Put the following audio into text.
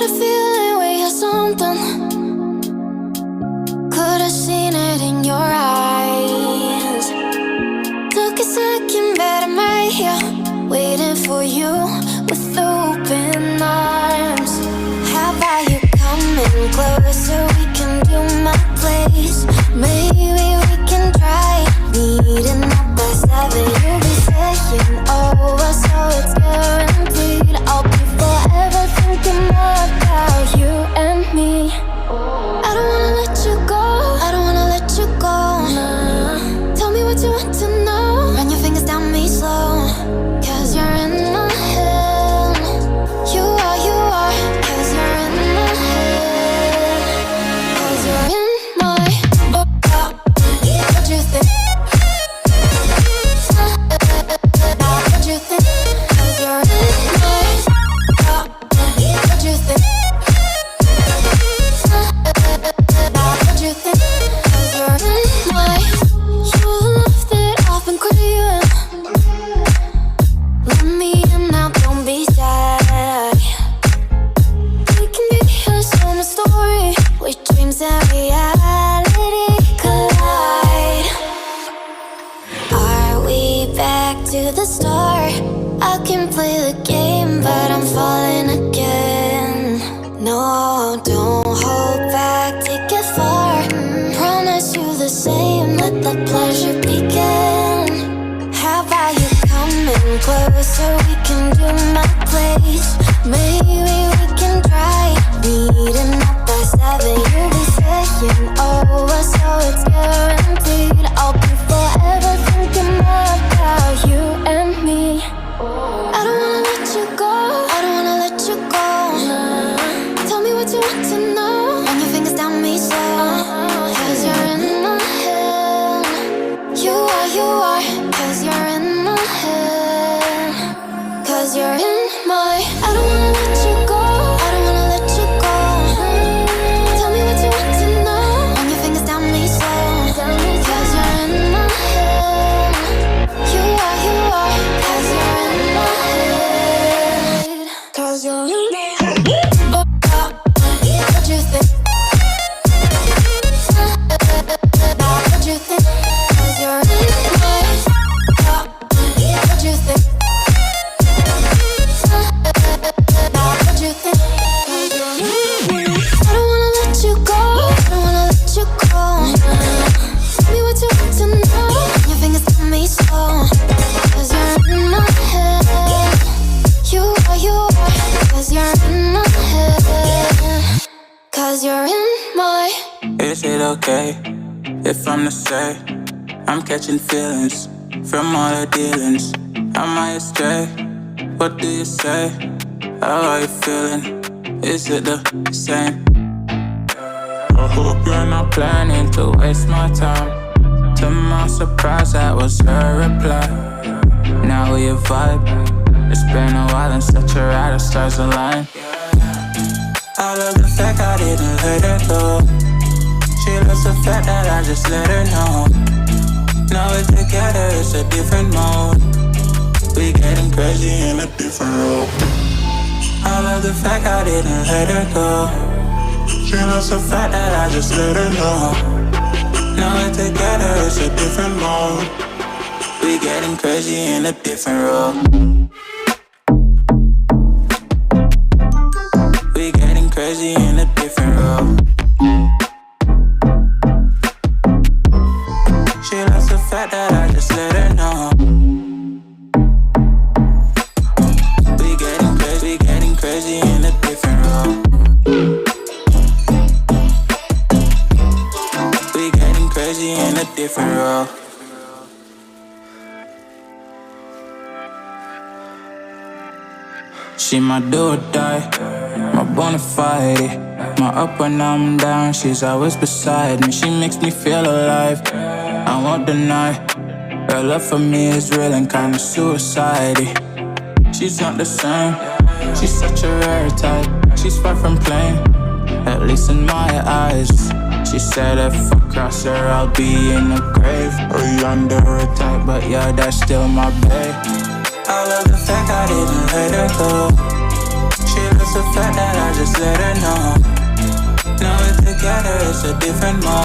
a feeling we had something. Could've seen it in your eyes. Took a second, but I'm right here, waiting for you with open arms. How about you coming closer? We can do my place. Maybe we can try meeting up by 7. You'll be saying over, so it's guaranteed. I'll be forever thinking more about you and me. I don't wanna let you go, I don't wanna let you go, nah. Tell me what you want to know. Run your fingers down me slow, 'cause you're in my head. You are, 'cause you're in my head. 'Cause you're in my what you think? What you think? 'Cause you're in my what you think? What you think? 'Cause you're in my you love that I've been craving. Let me in now, don't be shy. We can be here, so my story, where dreams and reality collide. Are we back to the start? I can play the game, but I'm falling again. No, don't hold back, take it far. Promise you the same, let the pleasure begin. How about you coming closer? We can do my place. Maybe we can try meeting up by 7. You'll be saying over, so it's guaranteed. I'll be forever thinking more about you and me. I don't wanna let you go, I don't wanna let you go, nah. Tell me what you want to know. Run your fingers down me slow, 'cause you're in my head. You are, 'cause you're in my head. 'Cause you're in my I don't wanna let you go, I don't wanna let you go. Tell me what you want to know. Run your fingers down me slow, 'cause you're in my head. You are, 'cause you're in my head. 'Cause you're in my head. What you think? What you think? 'Cause you're in my what you think? What you think? 'Cause you're in my I don't wanna let you go, I don't wanna let you go, nah. Tell me what you want to know. Your fingers tell me slow, 'cause you're in my head. You are, 'cause you're in my head. 'Cause you're in my Is it okay if I'm to say I'm catching feelings from all the dealings? Am I astray? What do you say? How are you feeling? Is it the same? I hope you're not planning to waste my time. To my surprise, that was her reply. Now we vibe. It's been a while and such a ride, the stars align. I love the fact I didn't let her go. She loves the fact that I just let her know. Now we're together, it's a different mode. We getting crazy in a different role. I love the fact I didn't let her go. She loves the fact that I just let her know. Now we're together, it's a different mode. We getting crazy in a different role. We getting crazy in a different role. She loves the fact that I just let her know. We getting crazy in a different role. We getting crazy in a different role. She my do or die, my bona fide. My up when I'm down, she's always beside me. She makes me feel alive, I won't deny. Her love for me is real and kinda suicide-y. She's not the same, she's such a rare type. She's far from plain, at least in my eyes. She said if I cross her, I'll be in the grave or under her type, but yeah, that's still my babe. I love the fact I didn't let her go. She loves the fact that I just just let her know. Now we're together, it's a different mode.